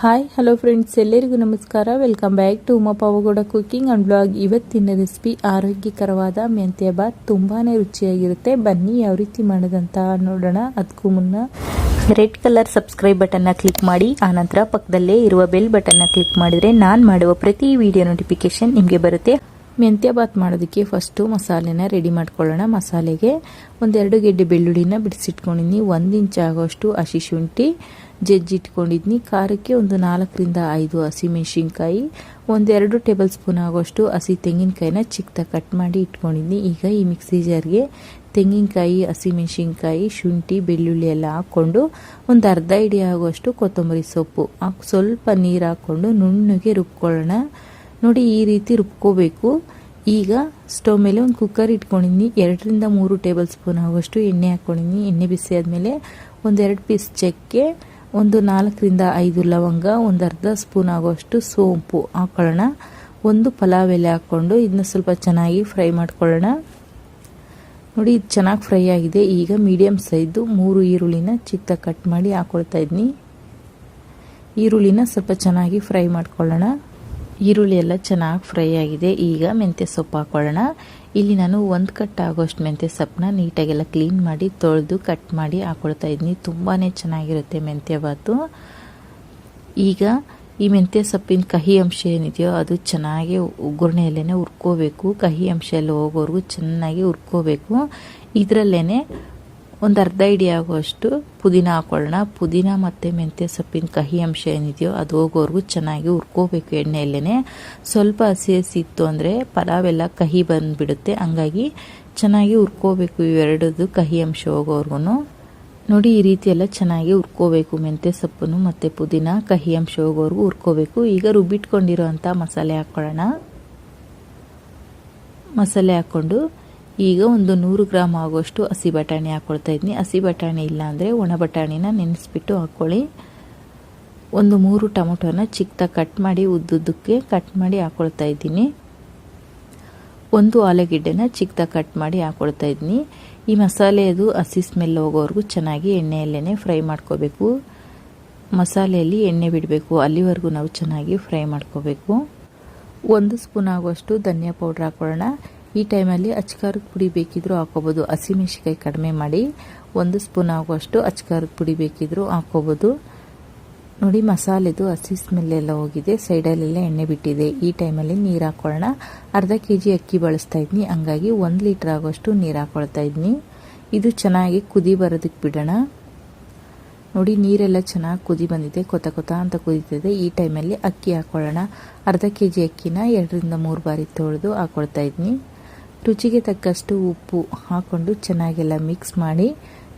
Hi hello friends, ಎಲ್ಲರಿಗೂ ನಮಸ್ಕಾರ. Welcome back to Uma Pavagada cooking and blog. ಇವತ್ತಿನ ರೆಸಿಪಿ ಆರೋಗ್ಯಕರವಾದ ಮೆಂತ್ಯ ಬಾತ್. ತುಂಬಾನೇ ರುಚಿಯಾಗಿರುತ್ತೆ. ಬನ್ನಿ ಯಾವ ರೀತಿ ಮಾಡೋದಂತ ನೋಡೋಣ. ಅದಕ್ಕೂ ಮುನ್ನ ರೆಡ್ ಕಲರ್ ಸಬ್ಸ್ಕ್ರೈಬ್ ಬಟನ್ನ ಕ್ಲಿಕ್ ಮಾಡಿ, ಆನಂತರ ಪಕ್ಕದಲ್ಲೇ ಇರುವ ಬೆಲ್ ಬಟನ್ನ ಕ್ಲಿಕ್ ಮಾಡಿದರೆ ನಾನು ಮಾಡುವ ಪ್ರತಿ ವಿಡಿಯೋ ನೋಟಿಫಿಕೇಶನ್ ನಿಮಗೆ ಬರುತ್ತೆ. ಮೆಂತ್ಯ ಬಾತ್ ಮಾಡೋದಕ್ಕೆ ಫಸ್ಟು ಮಸಾಲೆನ ರೆಡಿ ಮಾಡ್ಕೊಳ್ಳೋಣ. ಮಸಾಲೆಗೆ ಒಂದೆರಡು ಗೆಡ್ಡೆ ಬೆಳ್ಳುಳ್ಳಿನ ಬಿಡಿಸಿಟ್ಕೊಂಡಿದ್ನಿ, 1 ಇಂಚ್ ಆಗೋಷ್ಟು ಹಸಿ ಶುಂಠಿ ಜಜ್ಜಿಟ್ಕೊಂಡಿದ್ನಿ, ಖಾರಕ್ಕೆ ಒಂದು 4 ರಿಂದ 5 ಹಸಿಮೆಣಸಿನ್ಕಾಯಿ, 1-2 ಟೇಬಲ್ ಸ್ಪೂನ್ ಆಗೋಷ್ಟು ಹಸಿ ತೆಂಗಿನಕಾಯಿನ ಚಿಕ್ಕದಾಗಿ ಕಟ್ ಮಾಡಿ ಇಟ್ಕೊಂಡಿದ್ನಿ. ಈಗ ಈ ಮಿಕ್ಸಿ ಜಾರ್ಗೆ ತೆಂಗಿನಕಾಯಿ, ಹಸಿಮೆಣಸಿನ್ಕಾಯಿ, ಶುಂಠಿ, ಬೆಳ್ಳುಳ್ಳಿ ಎಲ್ಲ ಹಾಕ್ಕೊಂಡು ಒಂದು ಅರ್ಧ ಹಿಡಿ ಆಗೋಷ್ಟು ಕೊತ್ತಂಬರಿ ಸೊಪ್ಪು ಸ್ವಲ್ಪ ನೀರು ಹಾಕ್ಕೊಂಡು ನುಣ್ಣಗೆ ರುಬ್ಕೊಳ್ಳೋಣ. ನೋಡಿ, ಈ ರೀತಿ ರುಬ್ಕೋಬೇಕು. ಈಗ ಸ್ಟವ್ ಮೇಲೆ ಒಂದು ಕುಕ್ಕರ್ ಇಟ್ಕೊಂಡಿದ್ನಿ, 2 ರಿಂದ 3 ಟೇಬಲ್ ಸ್ಪೂನ್ ಆಗೋಷ್ಟು ಎಣ್ಣೆ ಹಾಕ್ಕೊಂಡಿದ್ನಿ. ಎಣ್ಣೆ ಬಿಸಿ ಆದಮೇಲೆ 1-2 ಪೀಸ್ ಚಕ್ಕೆ, ಒಂದು 4 ರಿಂದ 5 ಲವಂಗ, ಒಂದು ಅರ್ಧ ಸ್ಪೂನ್ ಆಗೋಷ್ಟು ಸೋಂಪು ಹಾಕೊಳ್ಳೋಣ. ಒಂದು ಪಲಾವ್ ಎಲೆ ಹಾಕ್ಕೊಂಡು ಇದನ್ನ ಸ್ವಲ್ಪ ಚೆನ್ನಾಗಿ ಫ್ರೈ ಮಾಡ್ಕೊಳ್ಳೋಣ. ನೋಡಿ, ಇದು ಚೆನ್ನಾಗಿ ಫ್ರೈ ಆಗಿದೆ. ಈಗ ಮೀಡಿಯಮ್ ಸೈಜು 3 ಈರುಳ್ಳಿನ ಚಿಕ್ಕದಾಗಿ ಕಟ್ ಮಾಡಿ ಹಾಕೊಳ್ತಾ ಇದ್ನಿ. ಈರುಳ್ಳಿನ ಸ್ವಲ್ಪ ಚೆನ್ನಾಗಿ ಫ್ರೈ ಮಾಡ್ಕೊಳ್ಳೋಣ. ಈರುಳ್ಳಿ ಎಲ್ಲ ಚೆನ್ನಾಗಿ ಫ್ರೈ ಆಗಿದೆ. ಈಗ ಮೆಂತ್ಯ ಸೊಪ್ಪು ಹಾಕೊಳ್ಳೋಣ. ಇಲ್ಲಿ ನಾನು 1 ಕಟ್ ಆಗೋಷ್ಟು ಮೆಂತ್ಯ ಸೊಪ್ಪನ್ನ ನೀಟಾಗೆಲ್ಲ ಕ್ಲೀನ್ ಮಾಡಿ ತೊಳೆದು ಕಟ್ ಮಾಡಿ ಹಾಕೊಳ್ತಾ ಇದ್ದೀನಿ. ತುಂಬಾ ಚೆನ್ನಾಗಿರುತ್ತೆ ಮೆಂತ್ಯ ಬಾತು. ಈಗ ಈ ಮೆಂತ್ಯ ಸೊಪ್ಪಿನ ಕಹಿ ಅಂಶ ಏನಿದೆಯೋ ಅದು ಚೆನ್ನಾಗಿ ಒಗ್ಗರಣೆಯಲ್ಲೇ ಹುರ್ಕೋಬೇಕು. ಕಹಿ ಅಂಶ ಎಲ್ಲ ಹೋಗೋವರೆಗೂ ಚೆನ್ನಾಗಿ ಹುರ್ಕೋಬೇಕು. ಇದರಲ್ಲೇ ಒಂದು ಅರ್ಧ ಹಿಡಿ ಆಗುವಷ್ಟು ಪುದೀನ ಹಾಕೊಳ್ಳೋಣ. ಪುದೀನ ಮತ್ತು ಮೆಂತ್ಯ ಸೊಪ್ಪಿನ ಕಹಿ ಅಂಶ ಏನಿದೆಯೋ ಅದು ಹೋಗೋವರೆಗೂ ಚೆನ್ನಾಗಿ ಹುರ್ಕೋಬೇಕು ಎಣ್ಣೆಯಲ್ಲೇ. ಸ್ವಲ್ಪ ಹಸಿ ಇತ್ತು ಅಂದರೆ ಪಲಾವೆಲ್ಲ ಕಹಿ ಬಂದುಬಿಡುತ್ತೆ. ಹಂಗಾಗಿ ಚೆನ್ನಾಗಿ ಹುರ್ಕೋಬೇಕು ಇವೆರಡದು ಕಹಿ ಅಂಶ ಹೋಗೋವರೆಗೂ. ನೋಡಿ, ಈ ರೀತಿ ಎಲ್ಲ ಚೆನ್ನಾಗಿ ಹುರ್ಕೋಬೇಕು. ಮೆಂತ್ಯ ಸೊಪ್ಪನ್ನು ಮತ್ತು ಪುದೀನ ಕಹಿ ಅಂಶ ಹೋಗೋವರೆಗೂ ಹುರ್ಕೋಬೇಕು. ಈಗ ರುಬ್ಬಿಟ್ಕೊಂಡಿರೋ ಅಂಥ ಮಸಾಲೆ ಹಾಕ್ಕೊಳ್ಳೋಣ. ಮಸಾಲೆ ಹಾಕ್ಕೊಂಡು ಈಗ ಒಂದು 100 ಗ್ರಾಮ್ ಆಗೋಷ್ಟು ಹಸಿ ಬಟಾಣಿ ಹಾಕ್ಕೊಳ್ತಾ ಇದ್ದೀನಿ. ಹಸಿ ಬಟಾಣಿ ಇಲ್ಲ ಅಂದರೆ ಒಣ ಬಟಾಣಿನ ನೆನೆಸ್ಬಿಟ್ಟು ಹಾಕ್ಕೊಳ್ಳಿ. ಒಂದು 3 ಟೊಮೊಟೊನ ಚಿಕ್ಕದಾಗಿ ಕಟ್ ಮಾಡಿ ಉದ್ದುದ್ದಕ್ಕೆ ಕಟ್ ಮಾಡಿ ಹಾಕ್ಕೊಳ್ತಾ ಇದ್ದೀನಿ. 1 ಆಲೂಗೆಡ್ಡೆನ ಚಿಕ್ಕದಾಗಿ ಕಟ್ ಮಾಡಿ ಹಾಕ್ಕೊಳ್ತಾ ಇದ್ದೀನಿ. ಈ ಮಸಾಲೆದು ಹಸಿ ಸ್ಮೆಲ್ ಹೋಗೋವರೆಗೂ ಚೆನ್ನಾಗಿ ಎಣ್ಣೆಯಲ್ಲೇ ಫ್ರೈ ಮಾಡ್ಕೋಬೇಕು. ಮಸಾಲೆಯಲ್ಲಿ ಎಣ್ಣೆ ಬಿಡಬೇಕು, ಅಲ್ಲಿವರೆಗೂ ನಾವು ಚೆನ್ನಾಗಿ ಫ್ರೈ ಮಾಡ್ಕೋಬೇಕು. 1 ಸ್ಪೂನ್ ಆಗುವಷ್ಟು ಧನಿಯಾ ಪೌಡ್ರ್ ಹಾಕ್ಕೊಳ್ಳೋಣ. ಈ ಟೈಮಲ್ಲಿ ಅಚ್ಕಾರದ ಪುಡಿ ಬೇಕಿದ್ರೂ ಹಾಕೋಬೋದು. ಹಸಿಮೆಣಸಿಕಾಯಿ ಕಡಿಮೆ ಮಾಡಿ 1 ಸ್ಪೂನ್ ಆಗುವಷ್ಟು ಅಚ್ಕಾರದ ಪುಡಿ ಬೇಕಿದ್ರೂ ಹಾಕೋಬೋದು. ನೋಡಿ, ಮಸಾಲೆದು ಹಸಿ ಸ್ಮೆಲ್ ಎಲ್ಲ ಹೋಗಿದೆ, ಸೈಡಲ್ಲೆಲ್ಲ ಎಣ್ಣೆ ಬಿಟ್ಟಿದೆ. ಈ ಟೈಮಲ್ಲಿ ನೀರು ಹಾಕ್ಕೊಳ್ಳೋಣ. ಅರ್ಧ kg ಅಕ್ಕಿ ಬಳಸ್ತಾ ಇದ್ನಿ, ಹಂಗಾಗಿ 1 ಲೀಟ್ರ್ ಆಗೋಷ್ಟು ನೀರು ಹಾಕ್ಕೊಳ್ತಾ ಇದ್ನಿ. ಇದು ಚೆನ್ನಾಗಿ ಕುದಿ ಬರೋದಕ್ಕೆ ಬಿಡೋಣ. ನೋಡಿ, ನೀರೆಲ್ಲ ಚೆನ್ನಾಗಿ ಕುದಿ ಬಂದಿದೆ, ಕೊತ ಅಂತ ಕುದೀತಿದೆ. ಈ ಟೈಮಲ್ಲಿ ಅಕ್ಕಿ ಹಾಕ್ಕೊಳ್ಳೋಣ. ಅರ್ಧ kg ಅಕ್ಕಿನ 2 ರಿಂದ 3 ಬಾರಿ ತೊಳೆದು ಹಾಕ್ಕೊಳ್ತಾ ಇದ್ನಿ. ರುಚಿಗೆ ತಕ್ಕಷ್ಟು ಉಪ್ಪು ಹಾಕ್ಕೊಂಡು ಚೆನ್ನಾಗೆಲ್ಲ ಮಿಕ್ಸ್ ಮಾಡಿ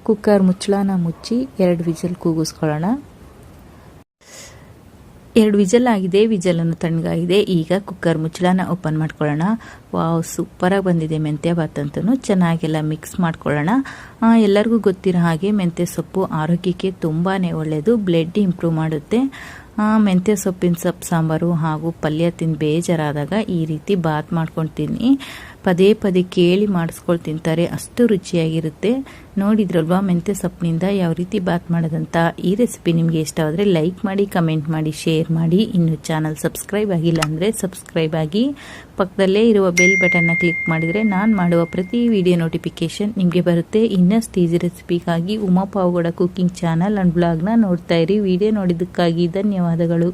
ಕುಕ್ಕರ್ ಮುಚ್ಚಳನ ಮುಚ್ಚಿ 2 ವಿಜಲ್ ಕೂಗಿಸ್ಕೊಳ್ಳೋಣ. 2 ವಿಜಲ್ ಆಗಿದೆ, ವಿಜಲನ್ನು ತಣ್ಣಗಾಗಿದೆ. ಈಗ ಕುಕ್ಕರ್ ಮುಚ್ಚಳನ ಓಪನ್ ಮಾಡ್ಕೊಳ್ಳೋಣ. ವಾವ್, ಸೂಪರಾಗಿ ಬಂದಿದೆ ಮೆಂತ್ಯ ಬಾತ್ ಅಂತೂ. ಚೆನ್ನಾಗೆಲ್ಲ ಮಿಕ್ಸ್ ಮಾಡ್ಕೊಳ್ಳೋಣ. ಎಲ್ಲರಿಗೂ ಗೊತ್ತಿರೋ ಹಾಗೆ ಮೆಂತ್ಯ ಸೊಪ್ಪು ಆರೋಗ್ಯಕ್ಕೆ ತುಂಬಾ ಒಳ್ಳೆಯದು, ಬ್ಲಡ್ ಇಂಪ್ರೂವ್ ಮಾಡುತ್ತೆ. ಮೆಂತ್ಯ ಸೊಪ್ಪಿನ ಸೊಪ್ಪು ಸಾಂಬಾರು ಹಾಗೂ ಪಲ್ಯ ತಿಂದು ಬೇಜಾರಾದಾಗ ಈ ರೀತಿ ಬಾತ್ ಮಾಡ್ಕೊಳ್ತೀನಿ. ಪದೇ ಕೇಳಿ ಮಾಡಿಸ್ಕೊಂಡು ತಿಂತಾರೆ, ಅಷ್ಟು ರುಚಿಯಾಗಿರುತ್ತೆ. ನೋಡಿದ್ರಲ್ವಾ ಮೆಂತ್ಯ ಸೊಪ್ಪಿನಿಂದ ಯಾವ ರೀತಿ ಬಾತ್ ಮಾಡೋದಂತ. ಈ ರೆಸಿಪಿ ನಿಮಗೆ ಇಷ್ಟವಾದರೆ ಲೈಕ್ ಮಾಡಿ, ಕಮೆಂಟ್ ಮಾಡಿ, ಶೇರ್ ಮಾಡಿ. ಇನ್ನು ಚಾನಲ್ ಸಬ್ಸ್ಕ್ರೈಬ್ ಆಗಿಲ್ಲ ಅಂದರೆ ಸಬ್ಸ್ಕ್ರೈಬ್ ಆಗಿ, ಪಕ್ಕದಲ್ಲೇ ಇರುವ ಬೆಲ್ ಬಟನ್ನ ಕ್ಲಿಕ್ ಮಾಡಿದರೆ ನಾನು ಮಾಡುವ ಪ್ರತಿ ವಿಡಿಯೋ ನೋಟಿಫಿಕೇಶನ್ ನಿಮಗೆ ಬರುತ್ತೆ. ಇನ್ನಷ್ಟು ಈಸಿ ರೆಸಿಪಿಗಾಗಿ Uma Pavagada cooking channel and ಬ್ಲಾಗ್ನ ನೋಡ್ತಾ ಇರಿ. ವಿಡಿಯೋ ನೋಡಿದ್ದಕ್ಕಾಗಿ ಧನ್ಯವಾದಗಳು.